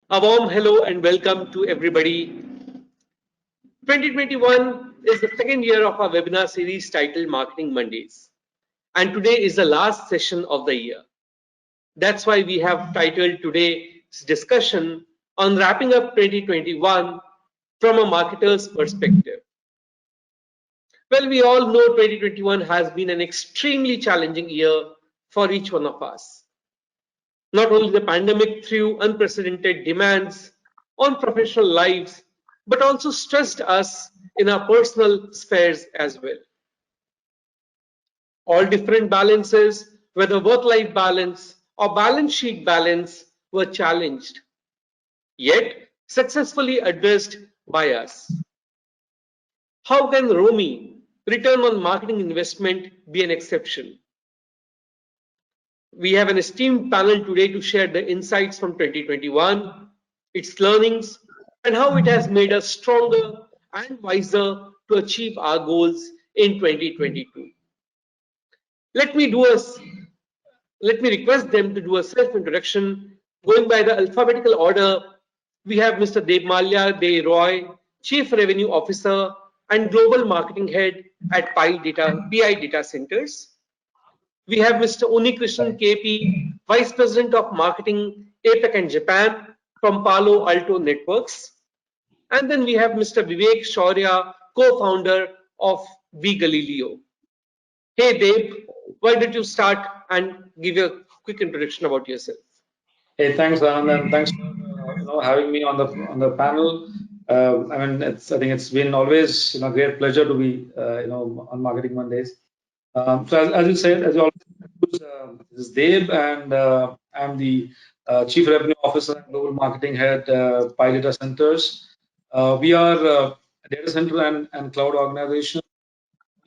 A warm hello and welcome to everybody. 2021 is the second year of our webinar series titled Marketing Mondays. And today is the last session of the year. That's why we have titled today's discussion on wrapping up 2021 from a marketer's perspective. Well, we all know 2021 has been an extremely challenging year for each one of us. Not only the pandemic threw unprecedented demands on professional lives, but also stressed us in our personal spheres as well. All different balances, whether work-life balance or balance sheet balance, were challenged, yet successfully addressed by us. How can ROMI, return on marketing investment, be an exception? We have an esteemed panel today to share the insights from 2021, its learnings, and how it has made us stronger and wiser to achieve our goals in 2022. Let me request them to do a self-introduction. Going by the alphabetical order, we have Mr. Debmalya Dey Roy, Chief Revenue Officer and Global Marketing Head at PI Data Centers. We have Mr. Unnikrishnan KP, Vice President of Marketing, APAC and Japan from Palo Alto Networks. And then we have Mr. Vivek Shaurya, co-founder of beGalileo. Hey Deb, why don't you start and give a quick introduction about yourself? Hey, thanks, Anand, and thanks for having me on the panel. I think it's been always great pleasure to be on Marketing Mondays. So as you said, as you always this is Deb, and I'm the Chief Revenue Officer and Global Marketing Head, PI Data Centers. We are a data center and cloud organization,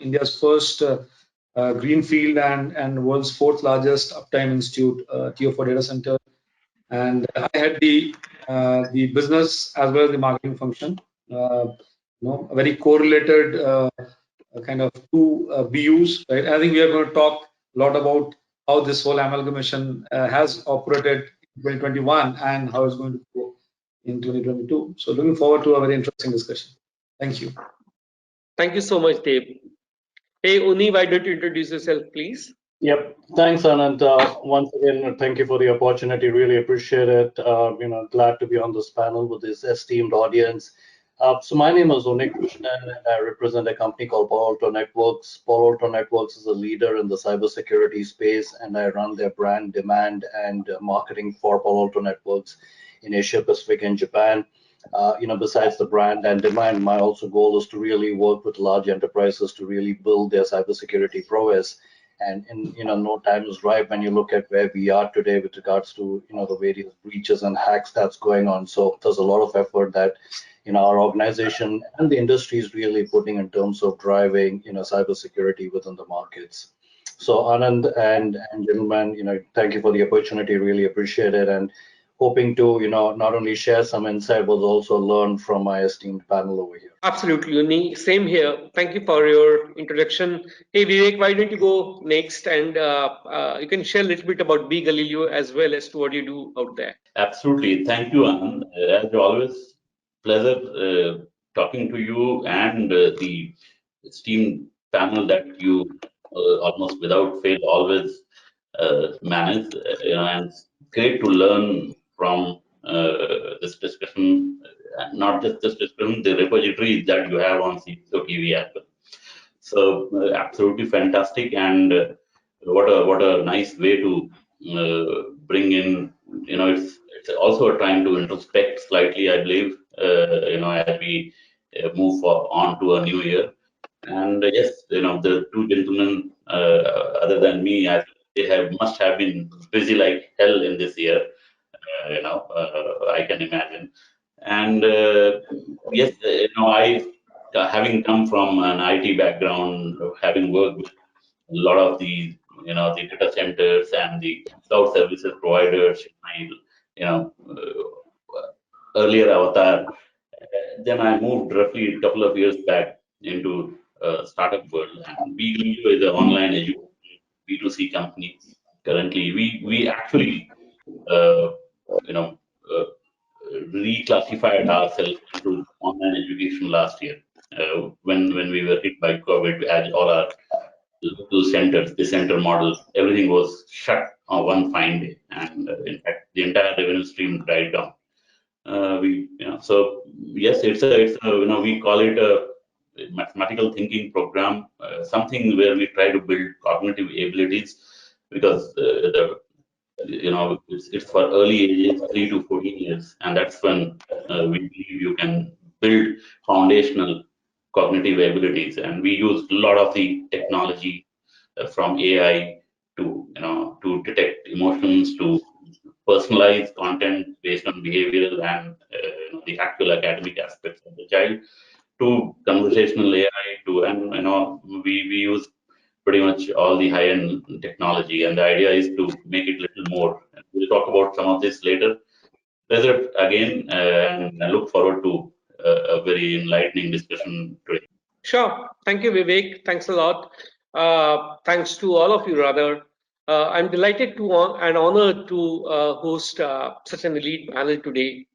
India's first greenfield and world's fourth largest uptime institute, Tier 4 data center. And I had the business as well as the marketing function. A very correlated kind of two BUs, right? I think we are going to talk a lot about how this whole amalgamation has operated in 2021 and how it's going to go in 2022. So looking forward to a very interesting discussion. Thank you. Thank you so much, Deb. Hey, Uni, why don't you introduce yourself, please? Yep. Thanks, Anand. Once again, thank you for the opportunity. Really appreciate it. Glad to be on this panel with this esteemed audience. So my name is Unnikrishnan, and I represent a company called Palo Alto Networks. Palo Alto Networks is a leader in the cybersecurity space, and I run their brand demand and marketing for Palo Alto Networks in Asia Pacific and Japan. Besides the brand and demand, my also goal is to really work with large enterprises to really build their cybersecurity prowess. And no time is right when you look at where we are today with regards to the various breaches and hacks that's going on. So there's a lot of effort that our organization and the industry is really putting in terms of driving cybersecurity within the markets. So Anand and gentlemen, thank you for the opportunity. Really appreciate it, and hoping to not only share some insight but also learn from my esteemed panel over here. Absolutely, Uni. Same here. Thank you for your introduction. Hey, Vivek, why don't you go next, and you can share a little bit about beGalileo as well as to what you do out there. Absolutely. Thank you, Anand. As always, pleasure talking to you and the esteemed panel that you almost without fail always manage. And it's great to learn from this discussion, not just this discussion, the repository that you have on CXOTV as well. So absolutely fantastic, and what a nice way to bring in. It's also a time to introspect slightly, I believe. As we move on to a new year. And yes, the two gentlemen, other than me, they must have been busy like hell in this year. I can imagine. And yes, I, having come from an IT background, having worked with a lot of the the data centers and the cloud services providers, earlier avatar. Then I moved roughly a couple of years back into startup world, and beGalileo is an online education B2C company. Currently, we actually reclassified ourselves into online education last year when we were hit by COVID, as all our local centers, the center model, everything was shut on one fine day, and in fact, the entire revenue stream died down. So yes, it's a we call it a mathematical thinking program, something where we try to build cognitive abilities, because it's for early ages, 3 to 14 years, and that's when we believe you can build foundational cognitive abilities. And we use a lot of the technology from AI to detect emotions, to personalize content based on behavioral and the actual academic aspects of the child, to conversational AI, and we use pretty much all the high-end technology, and the idea is to make it a little more. And we'll talk about some of this later. Pleasure again, and I look forward to a very enlightening discussion today. Sure. Thank you, Vivek. Thanks a lot. Thanks to all of you, rather. I'm delighted and honored to host such an elite panel today.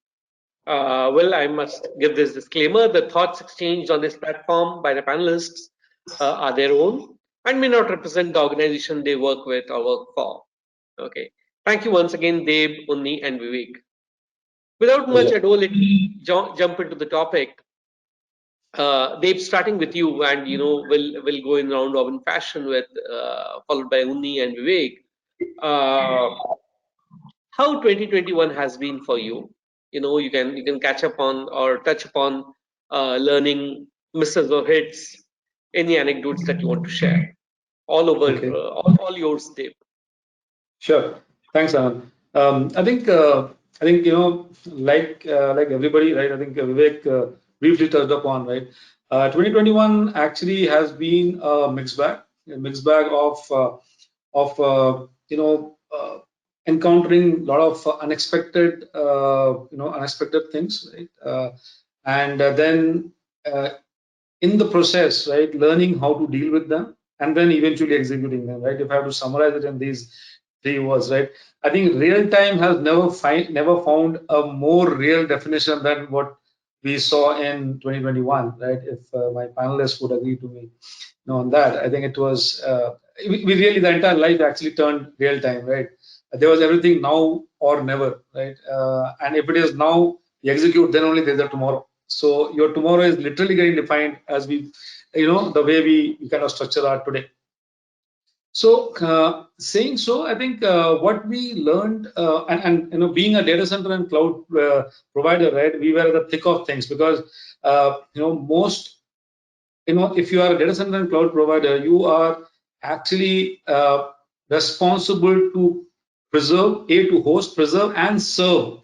Well, I must give this disclaimer. The thoughts exchanged on this platform by the panelists are their own and may not represent the organization they work with or work for. Okay. Thank you once again, Deb, Unni, and Vivek. Without much ado, let me jump into the topic. Dave, starting with you, and we'll go in round robin fashion with followed by Unni and Vivek. How 2021 has been for you? You can catch up on or touch upon learning misses or hits. Any anecdotes that you want to share? All over, Okay. all yours, Dave. Sure. Thanks, Anand. I think like everybody, right? I think Vivek briefly touched upon, right? 2021 actually has been a mixed bag of encountering a lot of unexpected things, right? And then in the process, right, learning how to deal with them, and then eventually executing them, right? If I have to summarize it in these 3 words, right? I think real time has never found a more real definition than what we saw in 2021, right? If my panelists would agree to me on that, I think it was we really, the entire life actually turned real time, right? There was everything now or never, right? And if it is now, you execute, then only there's a tomorrow. So your tomorrow is literally getting defined as we, the way we kind of structure our today. So saying so, I think what we learned, and being a data center and cloud provider, right, we were at the thick of things, because most, if you are a data center and cloud provider, you are actually responsible to preserve, to host, preserve, and serve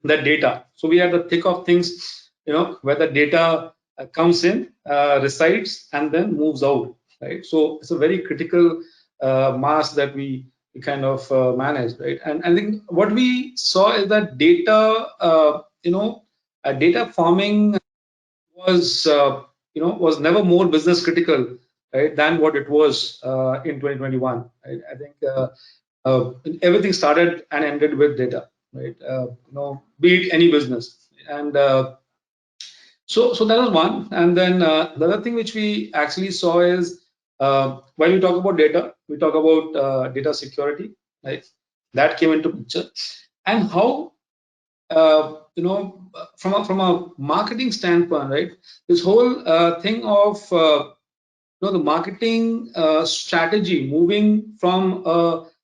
the data. So we are at the thick of things, where the data comes in, resides, and then moves out, right? So it's a very critical mass that we kind of manage, right? And I think what we saw is that data, data farming was never more business critical, right, than what it was in 2021. Right? I think everything started and ended with data, right? Be it any business, and so that was one. And then the other thing which we actually saw is while we talk about data, we talk about data security, right? That came into picture, and how from a marketing standpoint, right? This whole thing of the marketing strategy moving from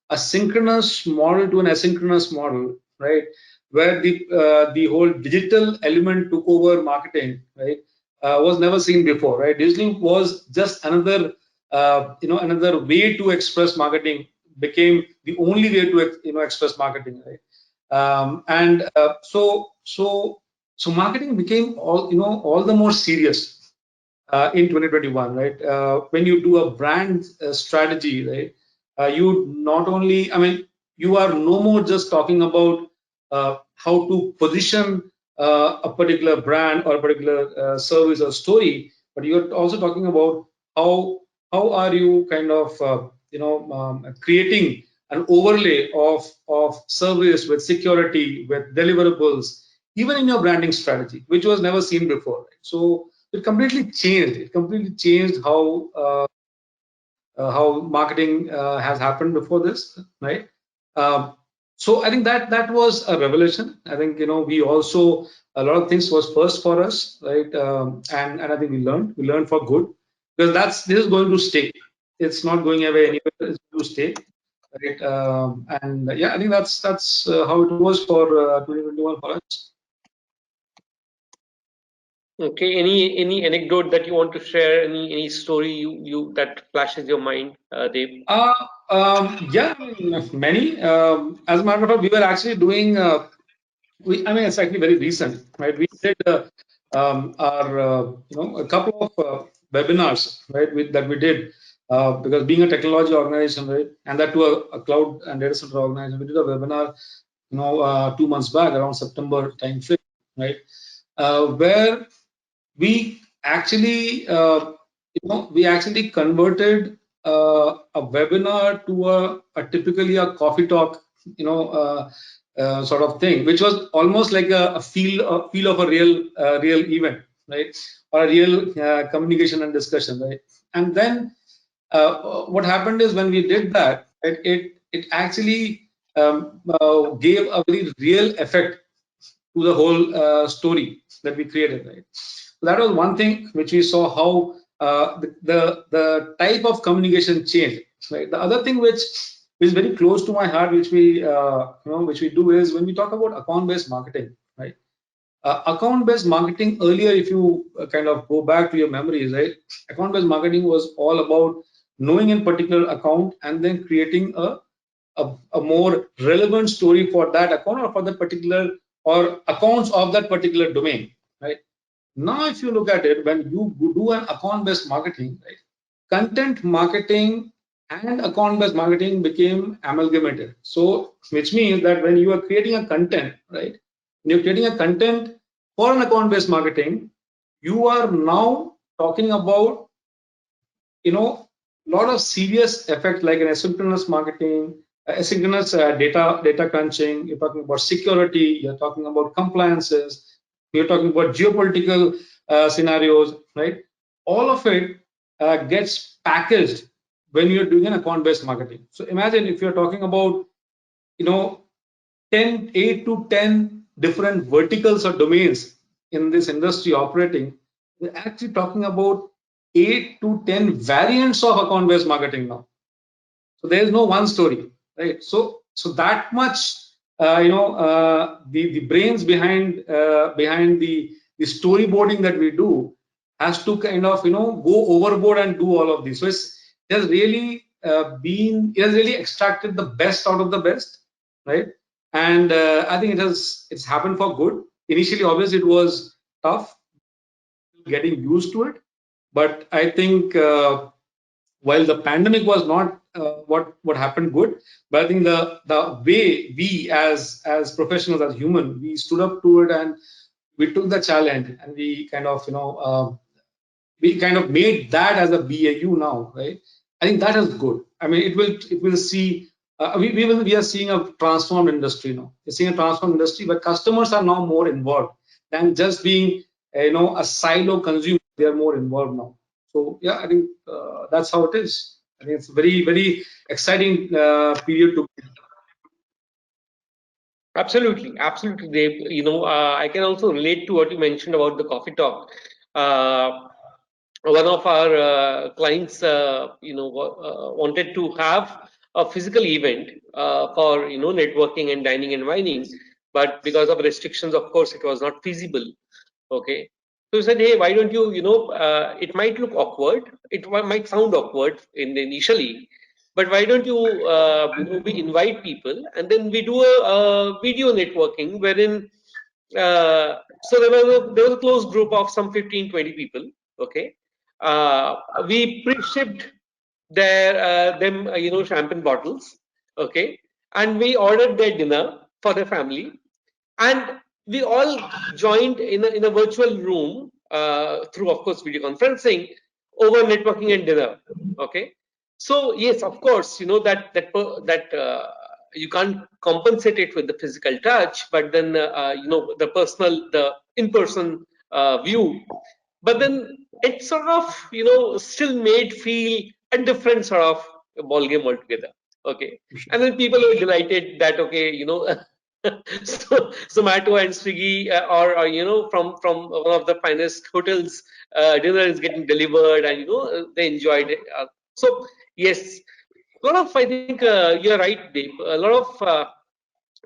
a synchronous model to an asynchronous model, right? Where the whole digital element took over marketing, right? Was never seen before, right? Digital was just another another way to express marketing, became the only way to express marketing, right? So marketing became all the more serious in 2021, right? When you do a brand strategy, right? You not only, I mean, you are no more just talking about how to position a particular brand or a particular service or story, but you're also talking about how are you kind of creating an overlay of service with security, with deliverables, even in your branding strategy, which was never seen before. Right? So it completely changed. It completely changed how marketing has happened before this, right? So I think that was a revelation. I think we also a lot of things was first for us, right? And I think we learned for good, because this is going to stay. It's not going away anywhere. It's going to stay, right? And yeah, I think that's how it was for 2021 for us. Okay, any anecdote that you want to share? Any story you that flashes your mind, Dave? Yeah, I mean, many. As a matter of fact, we were actually doing. I mean, it's actually very recent, right? We did our a couple of webinars, right? That we did because being a technology organization, right, and that to a cloud and data center organization, we did a webinar, 2 months back around September time frame, right, where we actually converted a webinar to a typically a coffee talk, sort of thing, which was almost like a feel of a real event, right, or a real communication and discussion, right. And then what happened is when we did that, it actually gave a very real effect to the whole story that we created, right. So that was one thing which we saw how the type of communication changed, right. The other thing which is very close to my heart, which we do, is when we talk about account-based marketing, right. Account-based marketing earlier, if you kind of go back to your memories, right, account-based marketing was all about knowing in particular account and then creating a more relevant story for that account or for that particular or accounts of that particular domain, right. Now, if you look at it, when you do an account-based marketing, right, content marketing and account-based marketing became amalgamated. So, which means that when you are creating a content, right, when you're creating a content for an account-based marketing, you are now talking about, lot of serious effects like an asynchronous marketing, asynchronous data crunching. You're talking about security. You're talking about compliances. You're talking about geopolitical scenarios, right? All of it gets packaged when you're doing an account-based marketing. So imagine if you're talking about, 8 to 10 different verticals or domains in this industry operating. We're actually talking about 8 to 10 variants of account-based marketing now. So there is no one story, right? So that much, the brains behind the storyboarding that we do has to kind of go overboard and do all of this. So it has really it has really extracted the best out of the best, right? And I think it's happened for good. Initially, obviously, it was tough getting used to it, but I think while the pandemic was not what happened good, but I think the way we as professionals, as human, we stood up to it and we took the challenge and we kind of made that as a BAU now, right? I think that is good. I mean, it will see. We are seeing a transformed industry now. We're seeing a transformed industry where customers are now more involved than just being a silo consumer. They are more involved now. So yeah, I think that's how it is. I think it's a very, very exciting period to be. Absolutely, Dave. I can also relate to what you mentioned about the coffee talk. One of our clients, wanted to have a physical event for networking and dining and wining, but because of restrictions, of course, it was not feasible. Okay, so we said, hey, why don't you, it might look awkward, it might sound awkward initially, but why don't you, we invite people and then we do a video networking wherein, so there was a close group of some 15-20 people. Okay, we pre-shipped them champagne bottles. Okay, and we ordered their dinner for their family, and we all joined in a virtual room through, of course, video conferencing over networking and dinner. Okay, so yes, of course, you can't compensate it with the physical touch, but then the personal, the in-person view. But then it sort of still made feel a different sort of ball game altogether. Okay, and then people were delighted that so Zomato and Swiggy or from one of the finest hotels, dinner is getting delivered, and they enjoyed it. So yes, a lot of, I think you're right, Dave. A lot of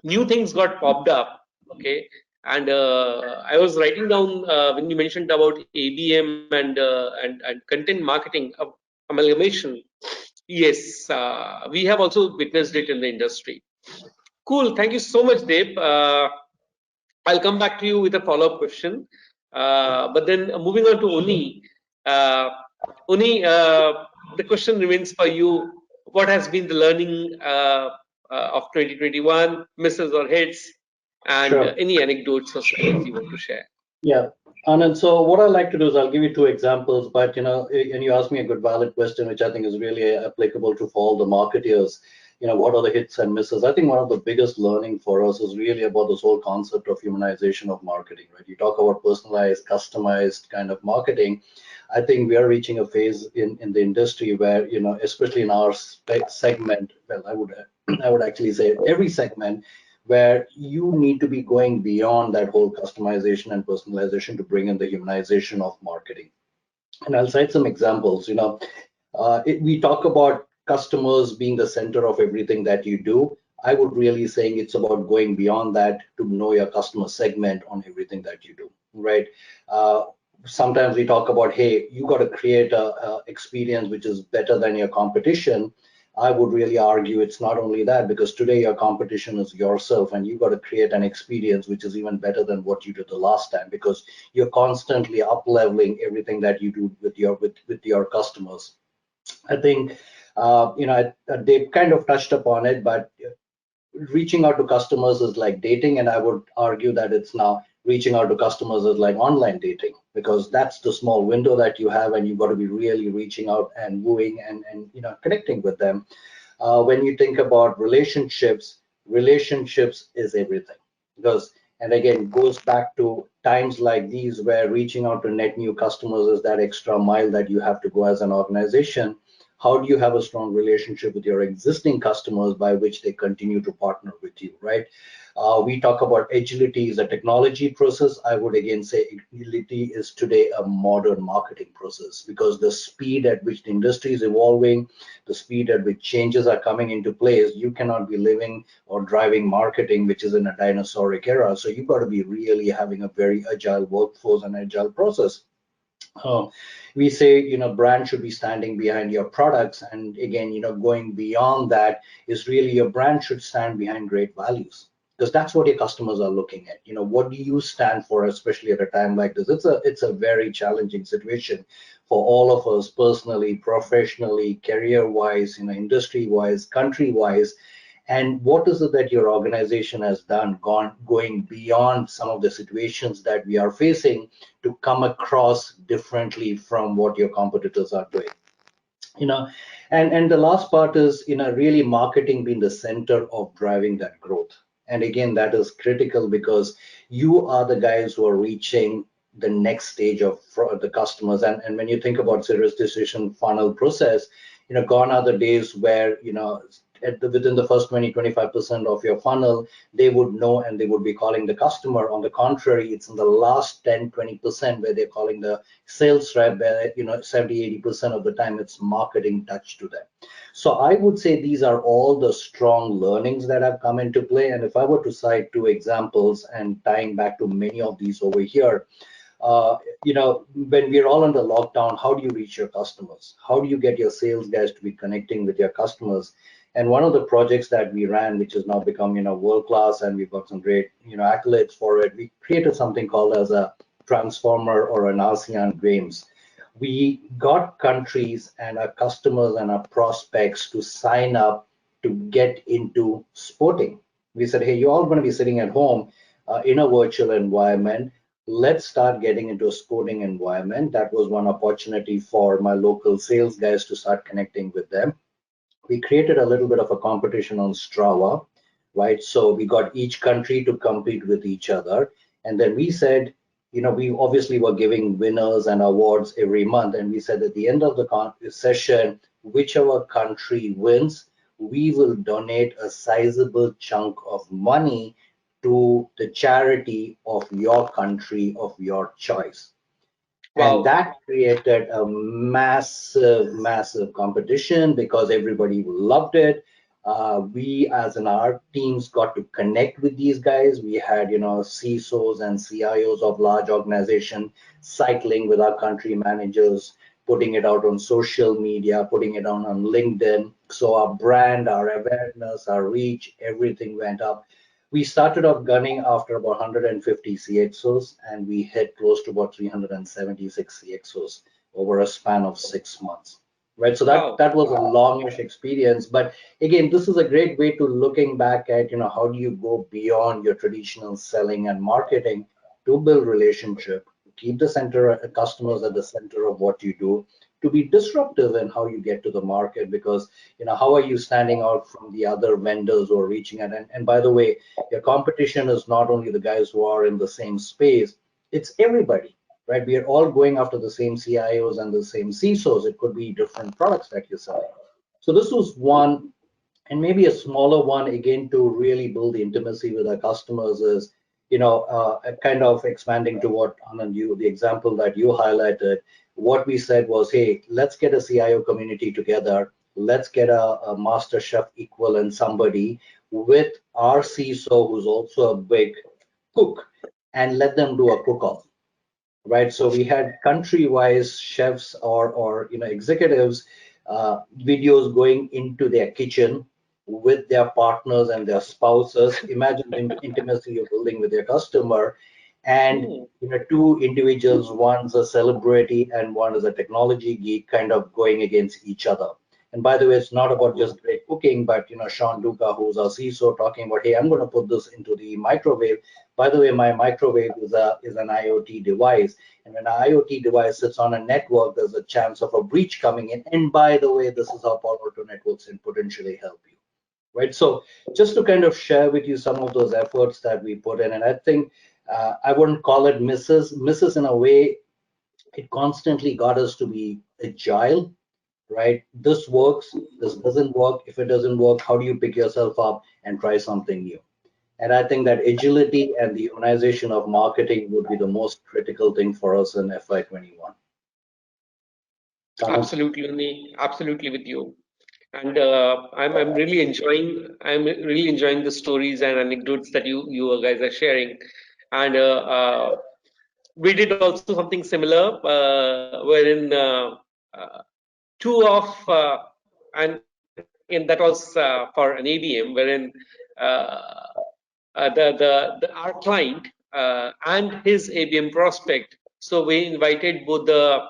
new things got popped up. Okay, and I was writing down when you mentioned about ABM and content marketing amalgamation. Yes, we have also witnessed it in the industry. Cool. Thank you so much, Dave. I'll come back to you with a follow-up question. But then moving on to Uni. Uni, the question remains for you. What has been the learning of 2021, misses or hits, and Sure. any anecdotes or stories you want to share? Yeah, Anand. So what I like to do is I'll give you two examples, but and you asked me a good valid question, which I think is really applicable to for all the marketeers. What are the hits and misses? I think one of the biggest learning for us is really about this whole concept of humanization of marketing, right? You talk about personalized, customized kind of marketing. I think we are reaching a phase in the industry where, especially in our segment, well, I would actually say every segment, where you need to be going beyond that whole customization and personalization to bring in the humanization of marketing. And I'll cite some examples. We talk about customers being the center of everything that you do. I would really saying it's about going beyond that to know your customer segment on everything that you do, right? Sometimes we talk about, hey, you got to create a experience which is better than your competition. I would really argue it's not only that, because today your competition is yourself, and you've got to create an experience which is even better than what you did the last time, because you're constantly up leveling everything that you do with your customers. I think they kind of touched upon it, but reaching out to customers is like dating, and I would argue that it's now reaching out to customers is like online dating, because that's the small window that you have, and you've got to be really reaching out and wooing and connecting with them. When you think about relationships is everything, because, and again, goes back to times like these where reaching out to net new customers is that extra mile that you have to go as an organization. How do you have a strong relationship with your existing customers by which they continue to partner with you, right? We talk about agility is a technology process. I would again say agility is today a modern marketing process, because the speed at which the industry is evolving, the speed at which changes are coming into place, you cannot be living or driving marketing which is in a dinosauric era. So you've got to be really having a very agile workforce and agile process. We say, brand should be standing behind your products, and again, going beyond that is really your brand should stand behind great values, because that's what your customers are looking at. What do you stand for, especially at a time like this? It's a very challenging situation for all of us, personally, professionally, career-wise, industry-wise, country-wise. And what is it that your organization has done, going beyond some of the situations that we are facing to come across differently from what your competitors are doing? And the last part is, really marketing being the center of driving that growth. And again, that is critical, because you are the guys who are reaching the next stage of the customers. And when you think about serious decision funnel process, gone are the days where, within the first 20-25% of your funnel, they would know and they would be calling the customer. On the contrary, it's in the last 10-20% where they're calling the sales rep, where 70-80% of the time it's marketing touch to them. So I would say these are all the strong learnings that have come into play. And if I were to cite two examples and tying back to many of these over here, when we're all under lockdown, how do you reach your customers? How do you get your sales guys to be connecting with your customers? And one of the projects that we ran, which has now become, world class, and we've got some great, accolades for it, we created something called as a transformer or an ASEAN Games. We got countries and our customers and our prospects to sign up to get into sporting. We said, hey, you're all going to be sitting at home in a virtual environment. Let's start getting into a sporting environment. That was one opportunity for my local sales guys to start connecting with them. We created a little bit of a competition on Strava, right? So we got each country to compete with each other. And then we said, we obviously were giving winners and awards every month. And we said at the end of the session, whichever country wins, we will donate a sizable chunk of money to the charity of your country of your choice. And Wow. that created a massive competition because everybody loved it. We, as in our teams, got to connect with these guys. We had, CISOs and CIOs of large organization cycling with our country managers, putting it out on social media, putting it on LinkedIn. So our brand, our awareness, our reach, everything went up. We started off gunning after about 150 CXOs, and we hit close to about 376 CXOs over a span of 6 months. Right, so that was a longish experience, but again, this is a great way to looking back at how do you go beyond your traditional selling and marketing to build relationship, keep the customers at the center of what you do, to be disruptive in how you get to the market, because how are you standing out from the other vendors who are reaching out? And by the way, your competition is not only the guys who are in the same space, it's everybody, right? We are all going after the same CIOs and the same CISOs. It could be different products that you're selling. So this was one, and maybe a smaller one again to really build the intimacy with our customers is, kind of expanding to what Anand, the example that you highlighted. What we said was, hey, let's get a CIO community together. Let's get a master chef equivalent, somebody with our CISO who's also a big cook, and let them do a cook-off, right? So we had country-wise chefs or executives, videos going into their kitchen with their partners and their spouses. Imagine the intimacy you're building with your customer. And two individuals, one's a celebrity and one is a technology geek, kind of going against each other. And by the way, it's not about just great cooking, but Sean Duca, who's our CISO, talking about, hey, I'm going to put this into the microwave. By the way, my microwave is an IoT device, and when an IoT device sits on a network, there's a chance of a breach coming in. And by the way, this is how Palo Alto Networks can potentially help you, right? So just to kind of share with you some of those efforts that we put in, and I think I wouldn't call it misses in a way. It constantly got us to be agile, right? This works, this doesn't work. If it doesn't work, how do you pick yourself up and try something new? And I think that agility and the organization of marketing would be the most critical thing for us in FY21. Absolutely, absolutely with you. And I'm really enjoying the stories and anecdotes that you guys are sharing. And we did also something similar, wherein two of and that was for an ABM, wherein our client and his ABM prospect. So we invited both the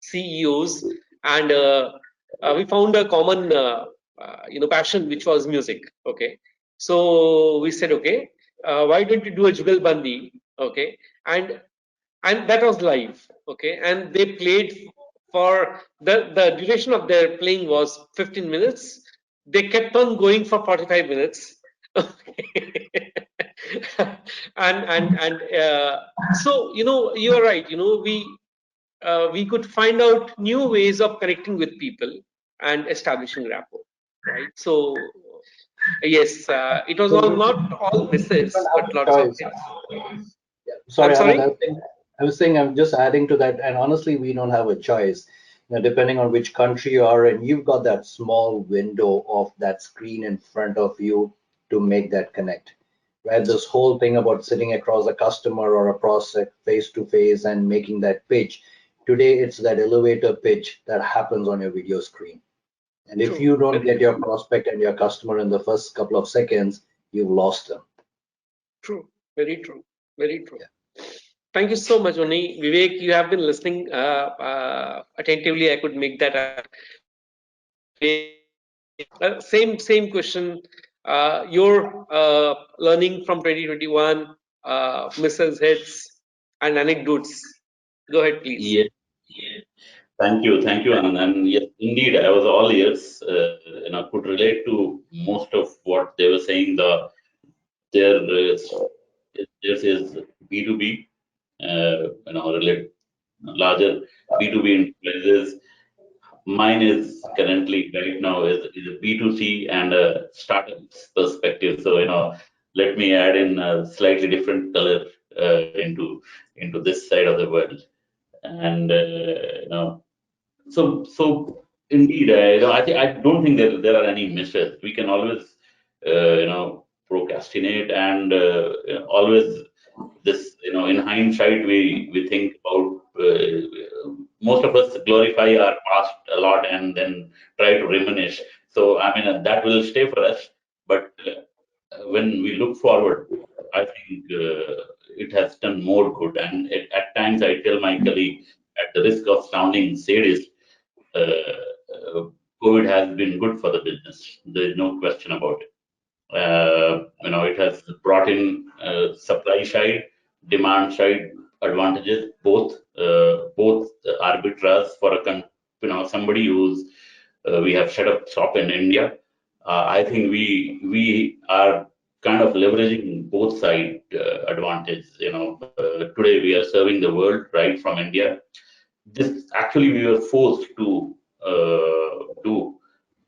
CEOs, and we found a common passion, which was music. Okay, so we said, okay, why don't you do a jugalbandi? Okay, and that was live. Okay, and they played for the duration of their playing was 15 minutes. They kept on going for 45 minutes. Okay. and so you are right. We could find out new ways of connecting with people and establishing rapport, right? So yes, it was not all misses, but lots of hits. Yeah. Sorry, I'm sorry. Anand, I'm just adding to that, and honestly, we don't have a choice. Depending on which country you are in, you've got that small window of that screen in front of you to make that connect. Right? This whole thing about sitting across a customer or a prospect face to face and making that pitch. Today, it's that elevator pitch that happens on your video screen. And if you don't get your prospect and your customer in the first couple of seconds, you've lost them. True. Very true. Very true. Yeah. Thank you so much, Oni. Vivek, you have been listening attentively. I could make that. Same question. Your learning from 2021, misses, hits, and anecdotes. Go ahead, please. Yeah. Thank you, Anand. And yes, indeed, I was all ears. Could relate to most of what they were saying theirs is B2B, related larger B2B enterprises. Mine is currently right now is a B2C and a startups perspective. So let me add in a slightly different color into this side of the world. And so indeed, I don't think there are any misses. We can always procrastinate and always this in hindsight we think about most of us glorify our past a lot and then try to reminisce. So I mean that will stay for us, but when we look forward, I think it has done more good. And at times I tell my colleague, at the risk of sounding sadist, COVID has been good for the business. There is no question about it. It has brought in supply side, demand side advantages, both arbitrage for somebody who's we have set up shop in India. I think we are kind of leveraging both side advantage. Today we are serving the world right from India. This actually we were forced to do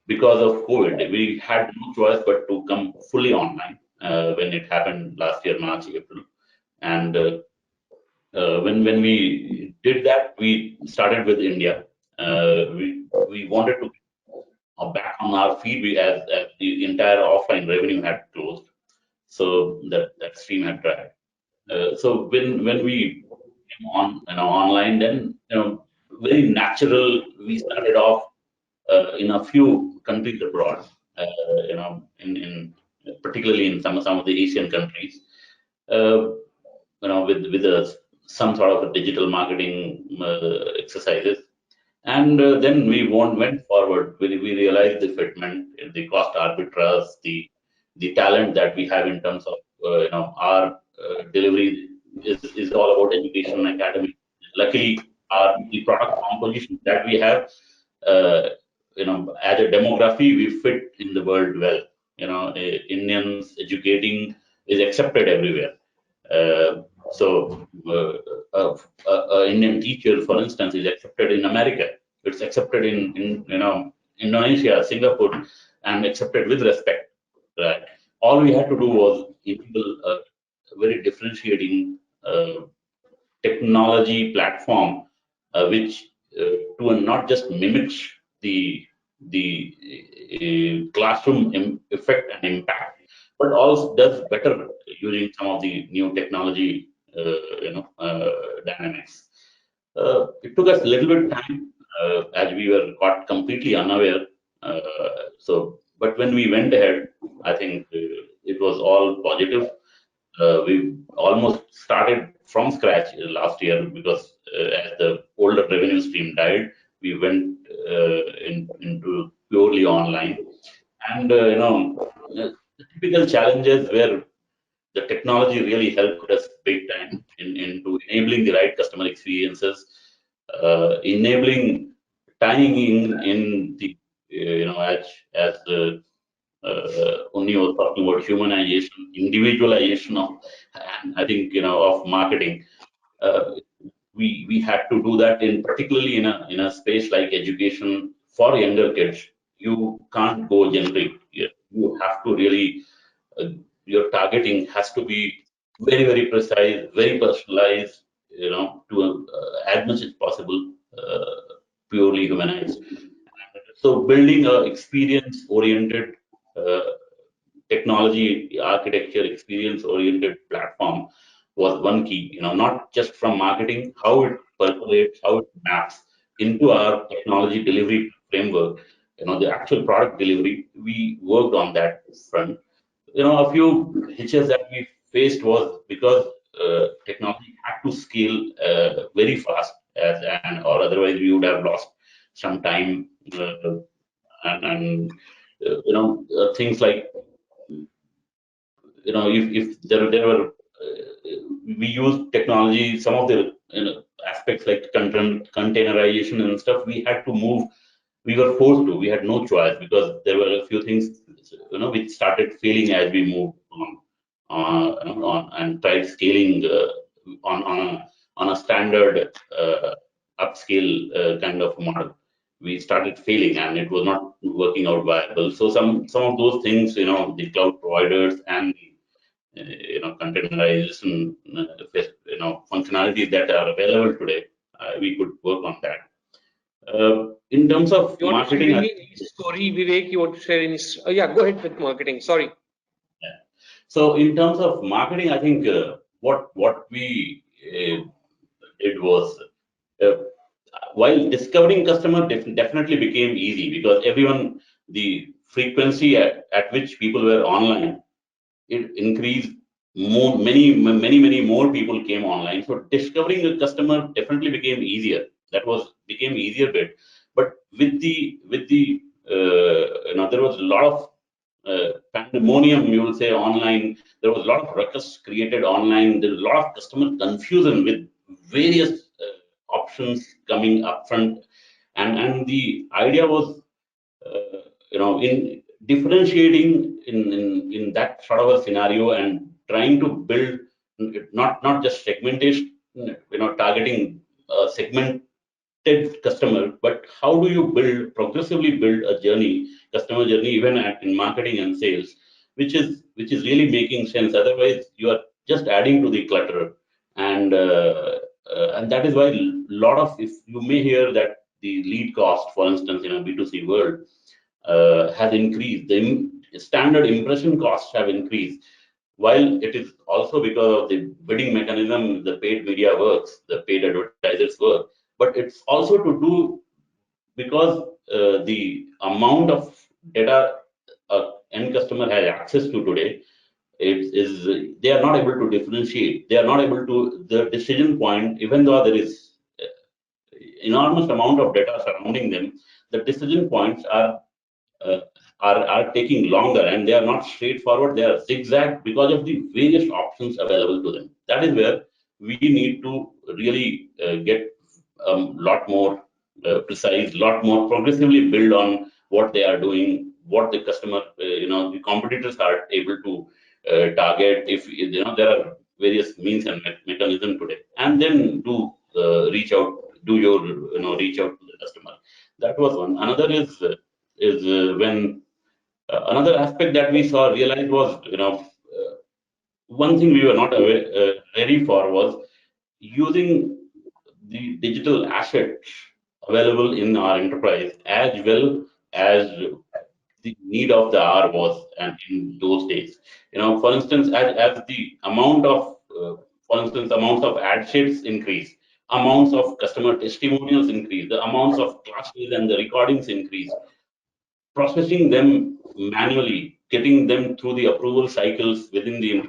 because of COVID. We had no choice but to come fully online when it happened last year, March, April. And when we did that, we started with India. We wanted to back on our feet as the entire offline revenue had closed, so that stream had dragged. So when we came on online, then very natural. We started off in a few countries abroad, in particularly in some of the Asian countries, with some sort of a digital marketing exercises. And then we went forward. We realized the fitment, the cost arbitrage, the talent that we have in terms of our delivery is all about education and academy. Luckily, the product composition that we have, as a demography, we fit in the world well. Indians educating is accepted everywhere. So, Indian teacher, for instance, is accepted in America. It's accepted in Indonesia, Singapore, and accepted with respect. Right. All we had to do was enable a very differentiating technology platform, which to not just mimics the classroom effect and impact, but also does better using some of the new technology dynamics. It took us a little bit of time as we were caught completely unaware. But when we went ahead, I think it was all positive. We almost started from scratch last year because as the older revenue stream died, we went into purely online. And the typical challenges where the technology really helped us big time into enabling the right customer experiences, enabling tying in the as Unni was talking about humanization, individualization of, and I think of marketing. We had to do that particularly in a space like education for younger kids. You can't go generic. You have to really your targeting has to be very, very precise, very personalized, to as much as possible purely humanized. So building a experience-oriented technology architecture, experience-oriented platform was one key. Not just from marketing, how it percolates, how it maps into our technology delivery framework. The actual product delivery, we worked on that front. A few hitches that we faced was because technology had to scale very fast, or otherwise we would have lost some time. Things like if there were we use technology, some of the aspects like containerization and stuff, we had to move. We were forced to. We had no choice because there were a few things which started failing as we moved on and tried scaling on a standard upscale kind of model. We started failing and it was not working out viable. So some of those things, the cloud providers and containerization, functionalities that are available today, we could work on that. In terms of You want marketing, to share any story, Vivek? You want to share any? Yeah, go ahead with marketing. Sorry. yeah. So in terms of marketing, I think what we did was while discovering customer definitely became easy because the frequency at which people were online, it increased more, many more people came online. So discovering a customer definitely became easier. Became easier bit. But with the there was a lot of pandemonium, you will say, online. There was a lot of ruckus created online. There was a lot of customer confusion with various options coming up front, and the idea was in differentiating in that sort of a scenario and trying to build not just segmentation, targeting a segmented customer, but how do you progressively build a customer journey, even in marketing and sales, which is really making sense. Otherwise, you are just adding to the clutter, and that is why if you may hear that the lead cost, for instance, in a B2C world, has increased. The standard impression costs have increased. While it is also because of the bidding mechanism, the paid media works, the paid advertisers work, but it's also to do because the amount of data end customer has access to today they are not able to differentiate. They are not able to the decision point, even though there is enormous amount of data surrounding them, the decision points uh, are taking longer and they are not straightforward. They are zigzag because of the various options available to them. That is where we need to really get a lot more precise, lot more progressively build on what they are doing, what the customer, the competitors are able to target. If there are various means and mechanism today, and then do reach out, reach out to the customer. That was one. Another is when another aspect that we realized was, one thing we were not ready for was using the digital assets available in our enterprise as well as the need of the hour was, and in those days, for instance, as the amounts of ad sheets increase, amounts of customer testimonials increase, the amounts of classes and the recordings increase, processing them manually, getting them through the approval cycles within the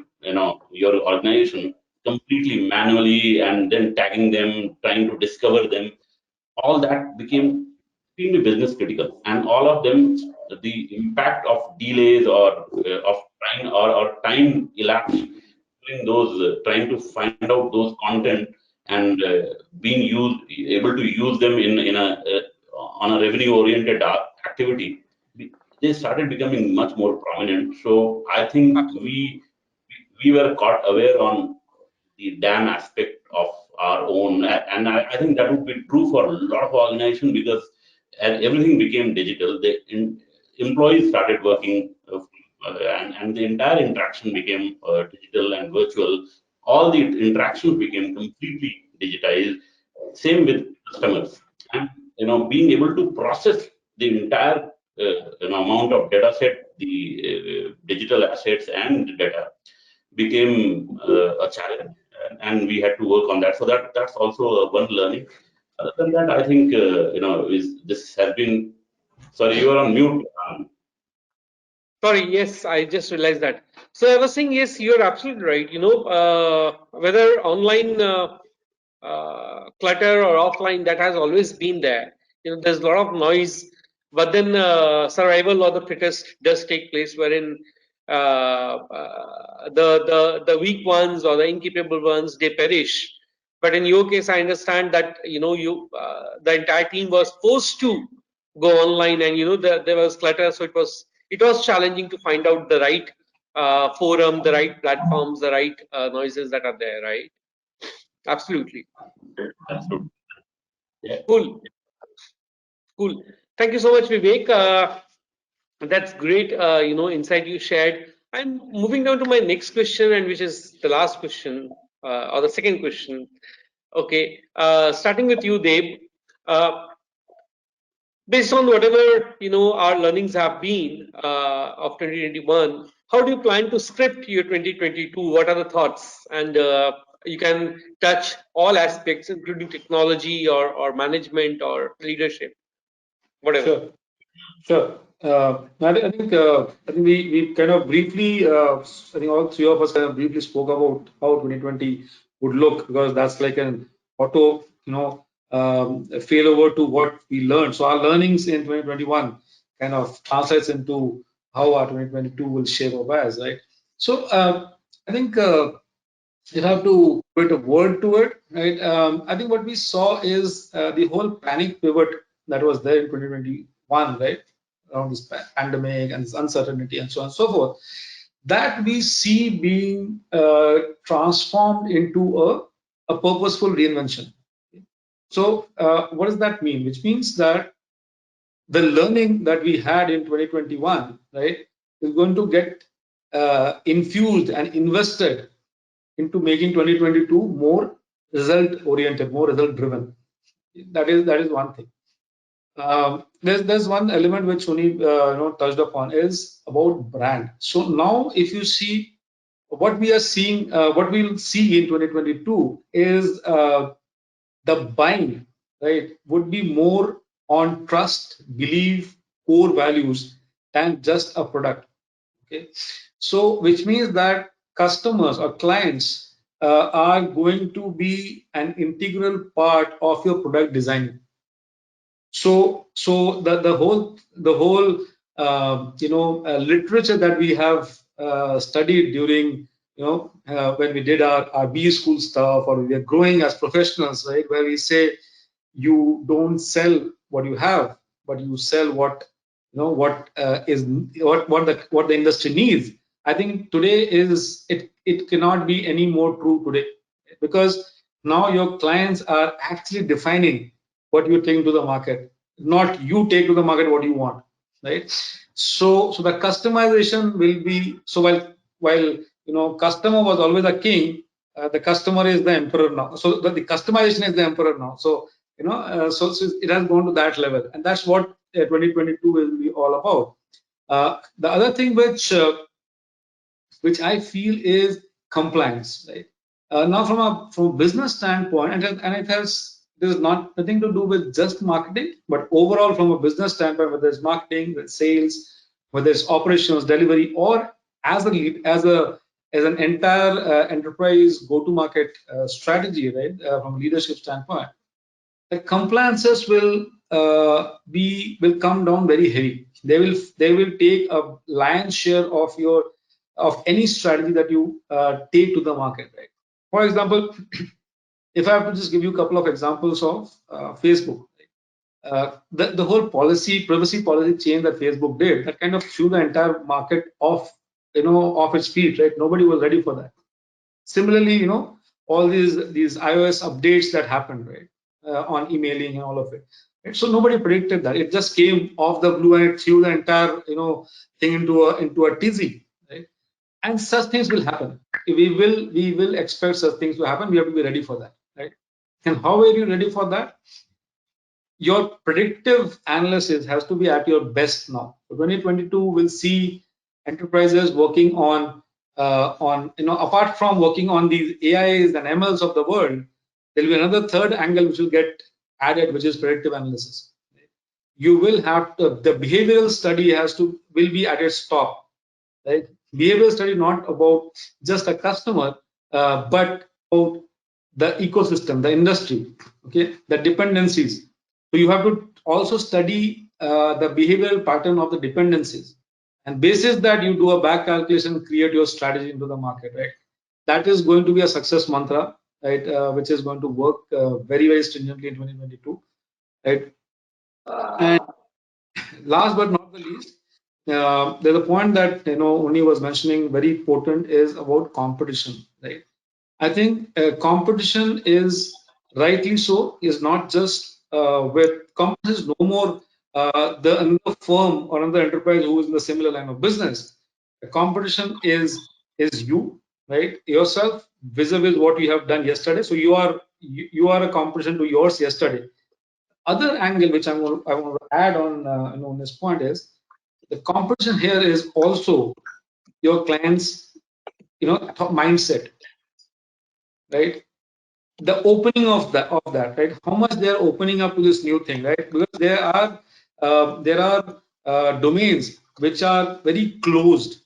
your organization completely manually, and then tagging them, trying to discover them, all that became extremely business critical, and all of them, the impact of delays or of time or time elapsed during those trying to find out those content and being able to use them in a on a revenue oriented activity, they started becoming much more prominent. So I think we were caught aware on the DAM aspect of our own, and I think that would be true for a lot of organizations, because as everything became digital, the employees started working, and the entire interaction became digital and virtual. All the interactions became completely digitized. Same with customers, and being able to process the entire amount of data set, the digital assets and data became a challenge, and we had to work on that. So that's also one learning. Other than that, I think this has been. Sorry, you are on mute. Sorry, yes, I just realized that. So I was saying, yes, you're absolutely right. Whether online clutter or offline, that has always been there. There's a lot of noise, but then survival of the fittest does take place, wherein the weak ones or the incapable ones, they perish. But in your case, I understand that the entire team was forced to go online, and there was clutter, so it was challenging to find out the right forum, the right platforms, the right noises that are there, right? Absolutely. Absolutely. Yeah. Cool. Cool. Thank you so much, Vivek. That's great, insight you shared. I'm moving down to my next question, and which is the last question, or the second question. Okay, starting with you, Deb. Based on whatever our learnings have been of 2021, how do you plan to script your 2022? What are the thoughts? And you can touch all aspects, including technology or management or leadership, whatever. Sure. Sure. I think we kind of briefly, I think all three of us kind of briefly spoke about how 2020 would look, because that's like an auto, failover to what we learned. So our learnings in 2021 kind of translates into how our 2022 will shape up as, right? So I think you have to put a word to it, right? I think what we saw is the whole panic pivot that was there in 2021, right? Around this pandemic and this uncertainty and so on and so forth, that we see being transformed into a purposeful reinvention. So what does that mean? Which means that the learning that we had in 2021, right, is going to get infused and invested into making 2022 more result oriented, more result driven. That is one thing. There's one element which Suni touched upon, is about brand. So now, if you see what we are seeing, what we'll see in 2022 is the buying, right, would be more on trust, belief, core values than just a product. Okay, so which means that customers or clients are going to be an integral part of your product design. So the whole literature that we have studied during when we did our B school stuff, or we are growing as professionals, right, where we say you don't sell what you have, but you sell what what the industry needs. I think today is it cannot be any more true today, because now your clients are actually defining what you take to the market, not you take to the market what you want, right? So the customization will be, so while customer was always a king, the customer is the emperor now. So the customization is the emperor now. So so it has gone to that level, and that's what 2022 will be all about. The other thing which I feel is compliance, right? Now from a business standpoint, and it has, there's nothing to do with just marketing, but overall from a business standpoint, whether it's marketing, whether it's sales, whether it's operations, delivery, or as an entire enterprise go-to-market strategy, right? From a leadership standpoint, the compliances will come down very heavy. They will take a lion's share of any strategy that you take to the market, right? For example, if I have to just give you a couple of examples of Facebook, right? The whole privacy policy change that Facebook did, that kind of threw the entire market off its feet, right? Nobody was ready for that. Similarly, all these iOS updates that happened, right? On emailing and all of it. Right? So nobody predicted that. It just came off the blue and it threw the entire thing into a tizzy, right? And such things will happen. We will expect such things to happen. We have to be ready for that, right? And how are you ready for that? Your predictive analysis has to be at your best now. 2022 will see enterprises working on apart from working on these AIs and MLs of the world, there will be another third angle which will get added, which is predictive analysis. You will have the behavioral study will be at its top, right? Behavioral study not about just a customer, but about the ecosystem, the industry, okay, the dependencies. So you have to also study the behavioral pattern of the dependencies, and basis that you do a back calculation, create your strategy into the market, right? That is going to be a success mantra, right? Which is going to work very, very stringently in 2022, right? And last but not the least, there's a point that Uni was mentioning, very important, is about competition, right? I think competition is rightly so, is not just with competition is no more the another firm or another enterprise who is in the similar line of business. The competition is you, right? Yourself vis-a-vis what you have done yesterday. So you are a competition to yours yesterday. Other angle which I want to add on on this point is the competition here is also your clients mindset, right? The opening of that, right? How much they are opening up to this new thing, right? Because there are domains which are very closed,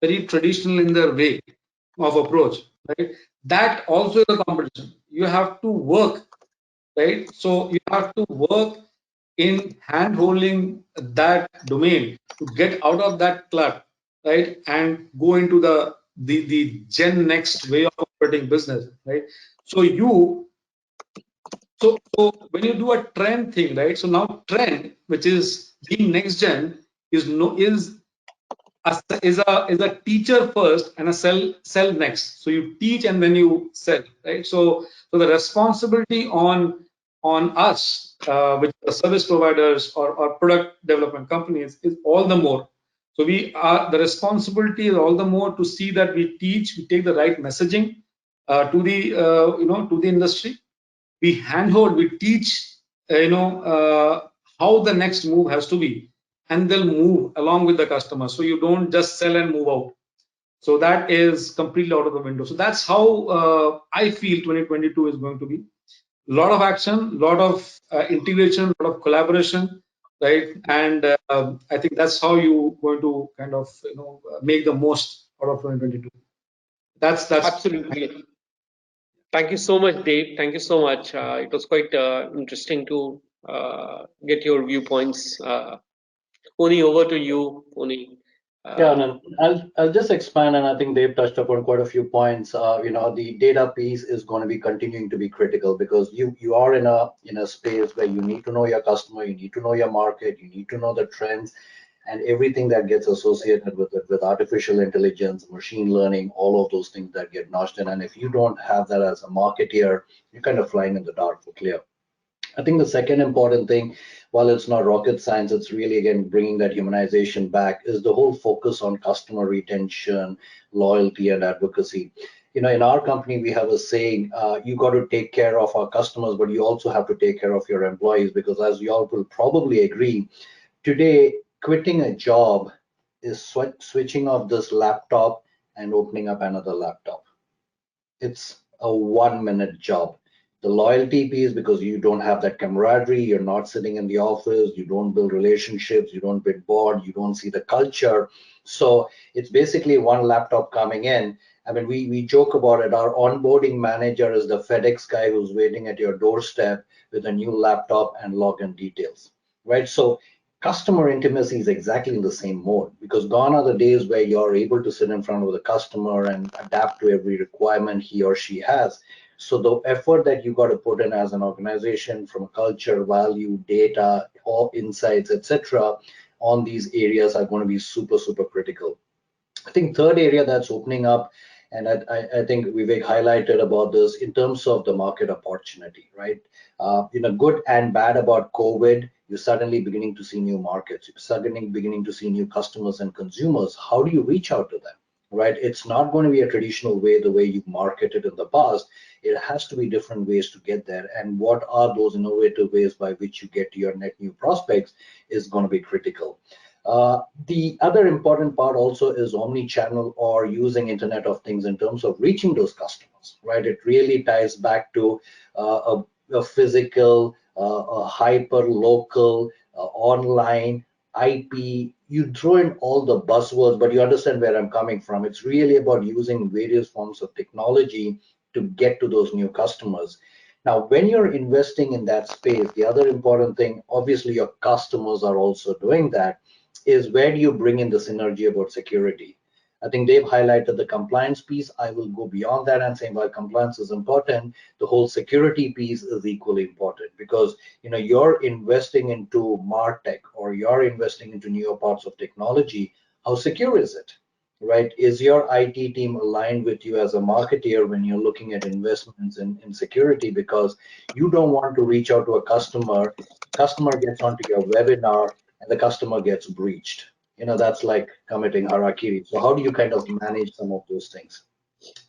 very traditional in their way of approach, right? That also is a competition. You have to work, right? So you have to work in hand holding that domain to get out of that clut, right? And go into the gen next way of operating business, right? So when you do a trend thing, right? So now trend, which is being next gen, is a teacher first and a sell next. So you teach and then you sell, right? So the responsibility on us, which are service providers or product development companies, is all the more. So the responsibility is all the more to see that we take the right messaging to the industry. We handhold, we teach, how the next move has to be, and they'll move along with the customer. So you don't just sell and move out. So that is completely out of the window. So that's how I feel 2022 is going to be. A lot of action, a lot of integration, a lot of collaboration, right? And I think that's how you're going to kind of make the most out of 2022. That's Absolutely. Thank you so much, Dave. Thank you so much. It was quite interesting to get your viewpoints. Pony, over to you, Pony. Yeah, Anand, I'll just expand, and I think they've touched upon quite a few points. The data piece is going to be continuing to be critical because you are in a space where you need to know your customer, you need to know your market, you need to know the trends, and everything that gets associated with it, with artificial intelligence, machine learning, all of those things that get notched in. And if you don't have that as a marketeer, you're kind of flying in the dark for clear. I think the second important thing, while it's not rocket science, it's really, again, bringing that humanization back, is the whole focus on customer retention, loyalty, and advocacy. In our company, we have a saying, you got to take care of our customers, but you also have to take care of your employees, because as you all will probably agree, today, quitting a job is switching off this laptop and opening up another laptop. It's a 1-minute job. The loyalty piece, because you don't have that camaraderie, you're not sitting in the office, you don't build relationships, you don't build board, you don't see the culture. So it's basically one laptop coming in. I mean, we joke about it. Our onboarding manager is the FedEx guy who's waiting at your doorstep with a new laptop and login details, right? So customer intimacy is exactly in the same mode, because gone are the days where you're able to sit in front of the customer and adapt to every requirement he or she has. So the effort that you got to put in as an organization from a culture, value, data, or insights, etc., on these areas are going to be super, super critical. I think third area that's opening up, and I think Vivek highlighted about this in terms of the market opportunity, right? Good and bad about COVID, you're suddenly beginning to see new markets. You're suddenly beginning to see new customers and consumers. How do you reach out to them, right? It's not going to be a traditional way, the way you've marketed in the past. It has to be different ways to get there. And what are those innovative ways by which you get to your net new prospects is going to be critical. The other important part also is omni-channel, or using Internet of Things in terms of reaching those customers, right? It really ties back to a physical, a hyper local, online, IP. You throw in all the buzzwords, but you understand where I'm coming from. It's really about using various forms of technology to get to those new customers. Now, when you're investing in that space, the other important thing, obviously your customers are also doing that, is where do you bring in the synergy about security? I think they've highlighted the compliance piece. I will go beyond that and say, while compliance is important, the whole security piece is equally important, because you're investing into MarTech, or you're investing into newer parts of technology. How secure is it? Right? Is your IT team aligned with you as a marketeer when you're looking at investments in security? Because you don't want to reach out to a customer gets onto your webinar and the customer gets breached. That's like committing harakiri. So how do you kind of manage some of those things?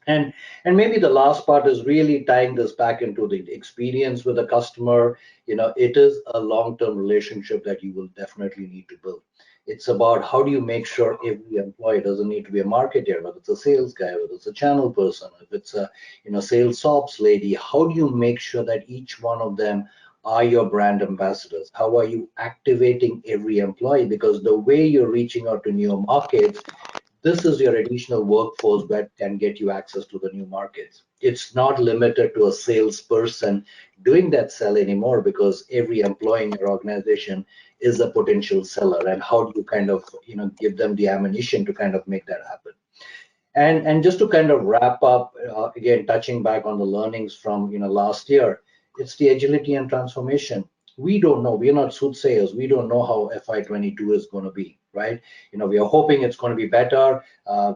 And maybe the last part is really tying this back into the experience with the customer. It is a long-term relationship that you will definitely need to build. It's about how do you make sure every employee doesn't need to be a marketer, whether it's a sales guy, whether it's a channel person, if it's a sales ops lady. How do you make sure that each one of them are your brand ambassadors? How are you activating every employee? Because the way you're reaching out to new markets, this is your additional workforce that can get you access to the new markets. It's not limited to a salesperson doing that sell anymore, because every employee in your organization is a potential seller. And how do you kind of give them the ammunition to kind of make that happen? And just to kind of wrap up, again, touching back on the learnings from last year, it's the agility and transformation. We don't know. We're not soothsayers. We don't know how FY22 is going to be, right? We are hoping it's going to be better.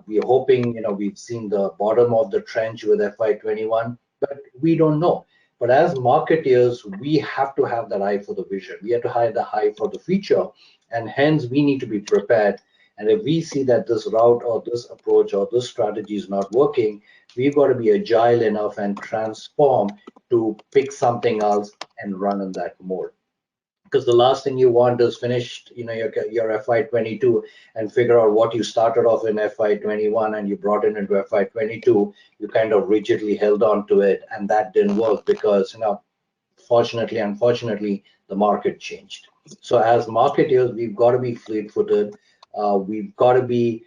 We are hoping, we've seen the bottom of the trench with FY21, but we don't know. But as marketeers, we have to have that eye for the vision. We have to have the eye for the future, and hence we need to be prepared. And if we see that this route or this approach or this strategy is not working, we've got to be agile enough and transform to pick something else and run in that mode. Because the last thing you want is finished, your FY22 and figure out what you started off in FY21 and you brought it into FY22. You kind of rigidly held on to it, and that didn't work because, unfortunately, the market changed. So as marketers, we've got to be fleet-footed. We've got to be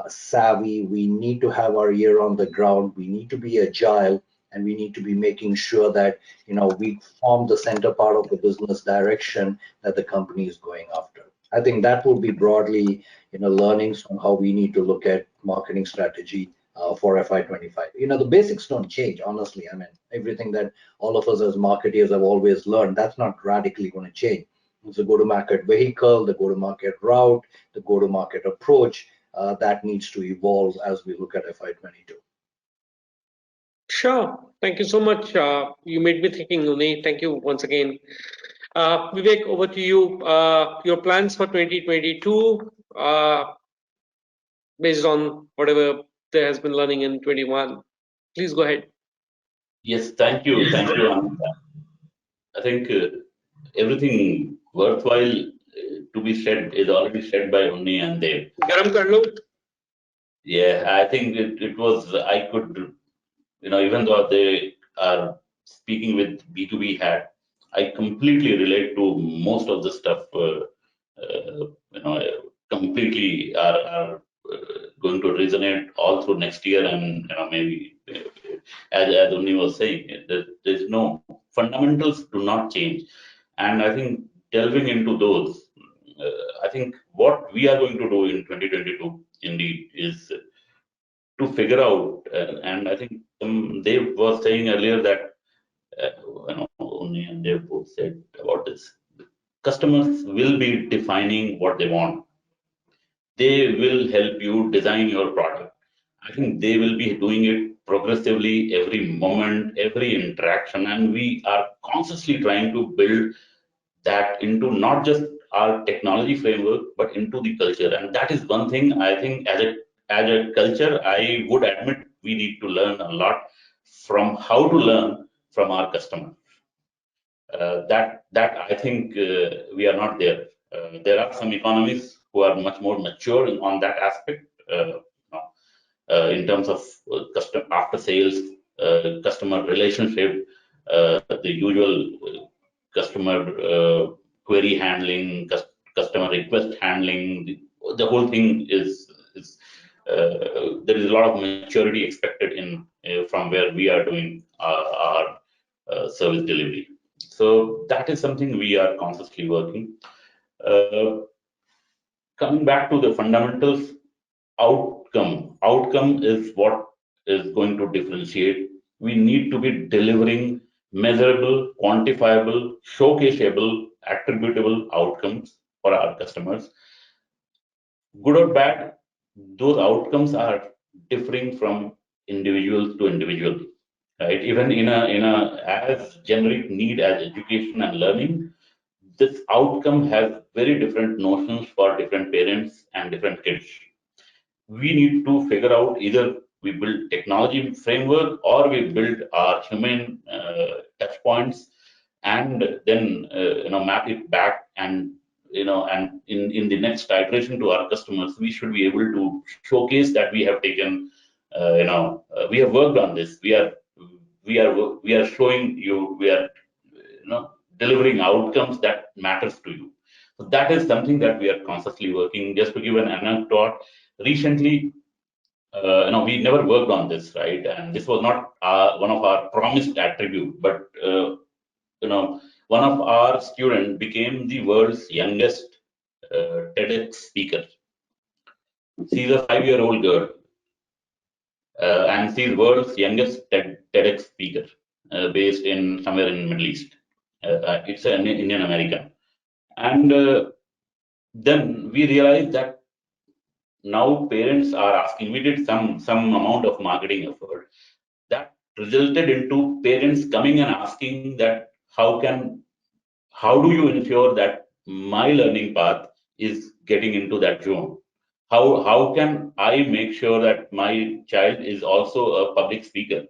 savvy. We need to have our ear on the ground. We need to be agile. And we need to be making sure that we form the center part of the business direction that the company is going after. I think that will be broadly learnings on how we need to look at marketing strategy for FY25. The basics don't change, honestly. I mean, everything that all of us as marketers have always learned, that's not radically going to change. It's the go-to-market vehicle, the go-to-market route, the go-to-market approach that needs to evolve as we look at FY22. Sure. Thank you so much. You made me thinking, Unni. Thank you once again. Vivek, over to you. Your plans for 2022, based on whatever there has been learning in 21. Please go ahead. Yes, thank you. Thank you, Anand. I think everything worthwhile to be said is already said by Unni and Dev. Garam kar lo. Yeah, I think it was, I could, even though they are speaking with B2B hat, I completely relate to most of the stuff, completely are going to resonate all through next year. And maybe, as Unni was saying, there's no fundamentals do not change. And I think delving into those, I think what we are going to do in 2022 indeed is to figure out, and I think Dev was saying earlier that, Unni and Dev both said about this. Customers will be defining what they want. They will help you design your product. I think they will be doing it progressively every moment, every interaction, and we are consciously trying to build that into not just our technology framework, but into the culture. And that is one thing I think as a culture, I would admit we need to learn a lot from how to learn from our customers. That I think we are not there. There are some economies who are much more mature on that aspect in terms of after sales, customer relationship, the usual customer query handling, customer request handling. The whole thing is there is a lot of maturity expected in from where we are doing our service delivery. So that is something we are consciously working. Coming back to the fundamentals, outcome outcome is what is going to differentiate. We need to be delivering measurable, quantifiable, showcaseable, attributable outcomes for our customers. Good or bad, those outcomes are differing from individual to individual, right? Even in a as generic need as education and learning, this outcome has very different notions for different parents and different kids. We need to figure out either we build technology framework or we build our human touch points and then map it back, and and in the next iteration to our customers, we should be able to showcase that we have taken we have worked on this. We are showing you, we are delivering outcomes that matters to you. So that is something that we are consciously working. Just to give an anecdote, recently, we never worked on this, right? And this was not one of our promised attribute, but one of our students became the world's youngest TEDx speaker. She's a 5-year-old girl, and she's world's youngest TEDx speaker, based in somewhere in Middle East. It's an Indian American, and then we realized that now parents are asking. We did some amount of marketing effort that resulted into parents coming and asking that how do you ensure that my learning path is getting into that zone? How can I make sure that my child is also a public speaker?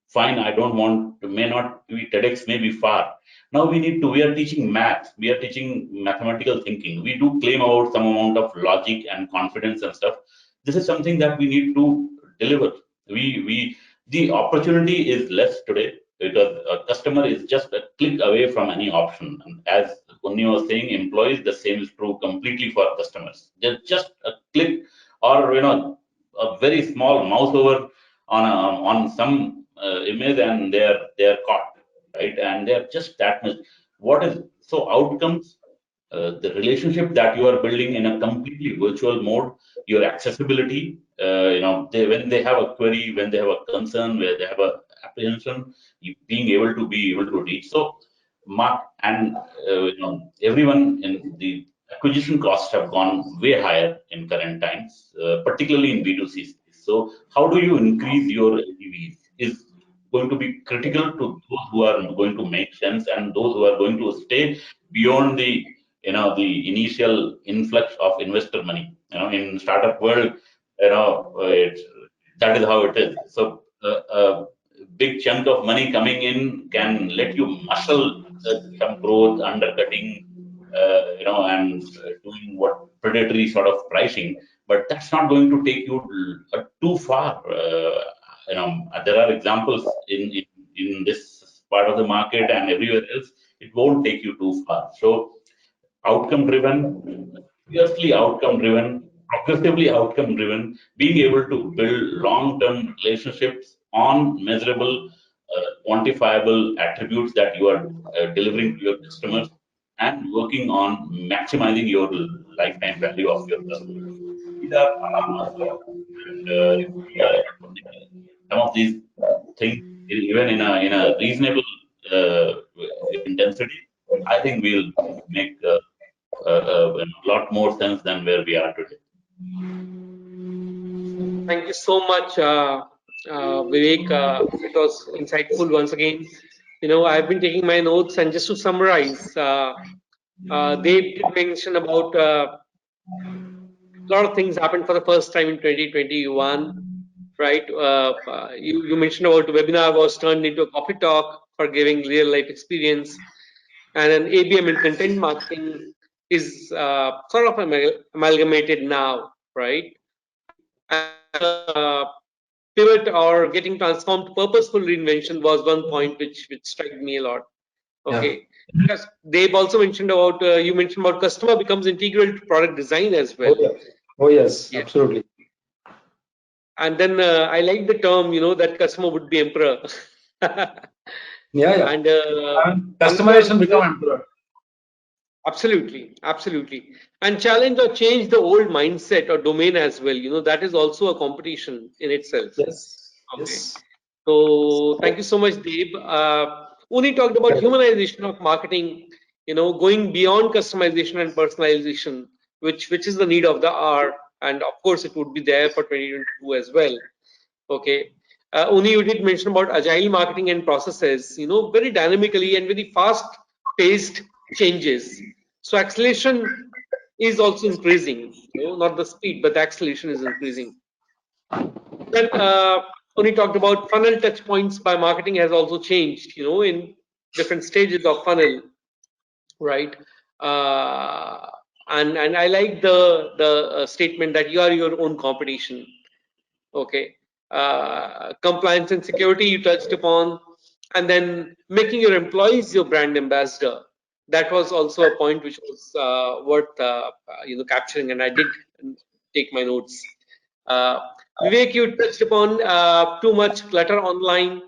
Fine, I don't want to, may not be TEDx, may be far. Now we are teaching math, we are teaching mathematical thinking. We do claim about some amount of logic and confidence and stuff. This is something that we need to deliver. The opportunity is less today because a customer is just a click away from any option. And as Unni was saying, employees, the same is true completely for customers. Just a click, or a very small mouse over on some image, and they're caught, right? And they're just that much. What is so outcomes? The relationship that you are building in a completely virtual mode, your accessibility, when they have a query, when they have a concern, where they have a apprehension, being able to reach. So, Mark and everyone in the acquisition costs have gone way higher in current times, particularly in B2C space. So, how do you increase your LTVs? Is going to be critical to those who are going to make sense and those who are going to stay beyond the initial influx of investor money. In startup world, that is how it is. So a big chunk of money coming in can let you muscle some growth, undercutting, and doing what predatory sort of pricing, but that's not going to take you too far. There are examples in this part of the market and everywhere else. It won't take you too far. So outcome driven, fiercely outcome driven, progressively outcome driven, being able to build long-term relationships on measurable, quantifiable attributes that you are delivering to your customers, and working on maximizing your lifetime value of your customers. These are our must. And if we are some of these things even in a reasonable intensity, I think we'll make a lot more sense than where we are today. Thank you so much, Vivek. It was insightful once again. I've been taking my notes, and just to summarize, they did mention about a lot of things happened for the first time in 2021, right? You mentioned about the webinar was turned into a coffee talk for giving real life experience, and an ABM in content marketing is sort of amalgamated now, right? And pivot or getting transformed to purposeful reinvention was one point which struck me a lot. Okay, yeah. Because they've also mentioned about you mentioned about customer becomes integral to product design as well. Oh yes, yeah. Absolutely. And then I like the term, that customer would be emperor. Yeah. And customization become emperor. Absolutely, absolutely. And challenge or change the old mindset or domain as well. That is also a competition in itself. Yes. Okay. Yes. So thank you so much, Deb. Uni talked about humanization of marketing, going beyond customization and personalization, which is the need of the hour. And of course, it would be there for 2022 as well. Okay. Uni, you did mention about agile marketing and processes, very dynamically and very fast-paced changes. So acceleration is also increasing, not the speed, but the acceleration is increasing. Then Tony talked about funnel touch points by marketing has also changed, in different stages of funnel, right? And I like the statement that you are your own competition. Okay. Compliance and security you touched upon, and then making your employees your brand ambassador. That was also a point which was worth capturing, and I did take my notes. Uh, Vivek, you touched upon too much clutter online,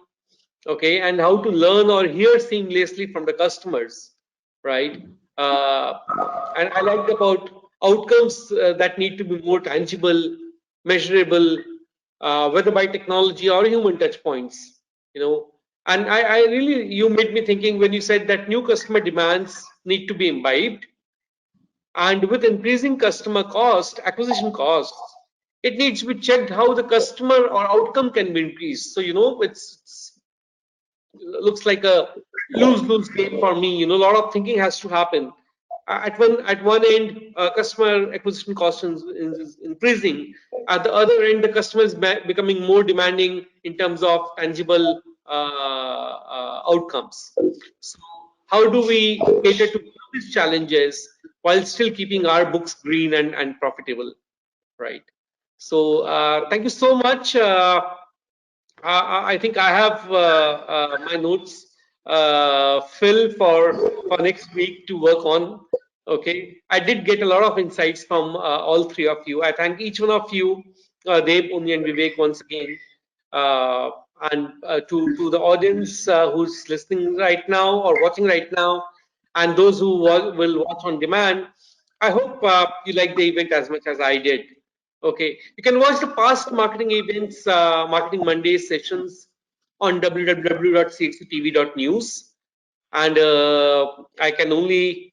okay, and how to learn or hear seamlessly from the customers, right? And I liked about outcomes that need to be more tangible, measurable, whether by technology or human touch points, And I really, you made me thinking when you said that new customer demands need to be imbibed, and with increasing customer cost, acquisition costs, it needs to be checked how the customer or outcome can be increased. So, it's looks like a lose-lose game for me. A lot of thinking has to happen. At one end, customer acquisition cost is increasing. At the other end, the customer is becoming more demanding in terms of tangible outcomes. So, how do we cater to these challenges while still keeping our books green and profitable, right? So, thank you so much. I think I have my notes filled for next week to work on. Okay, I did get a lot of insights from all three of you. I thank each one of you, Deb, Uni, and Vivek, once again, uh, and to the audience who's listening right now or watching right now, and those who will watch on demand. I hope you like the event as much as I did. Okay, you can watch the past marketing events, Marketing Monday sessions on www.cxotv.news. And I can only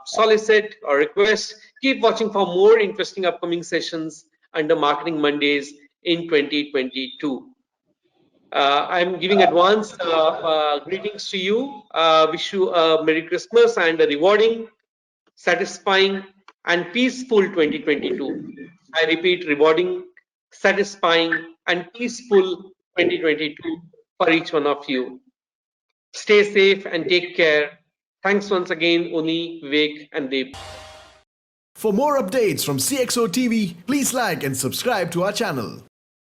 solicit or request, keep watching for more interesting upcoming sessions under Marketing Mondays in 2022. I'm giving advance greetings to you. Wish you a Merry Christmas and a rewarding, satisfying, and peaceful 2022. I repeat, rewarding, satisfying, and peaceful 2022 for each one of you. Stay safe and take care. Thanks once again, Uni, Vivek, and Deb. For more updates from CXO TV, please like and subscribe to our channel.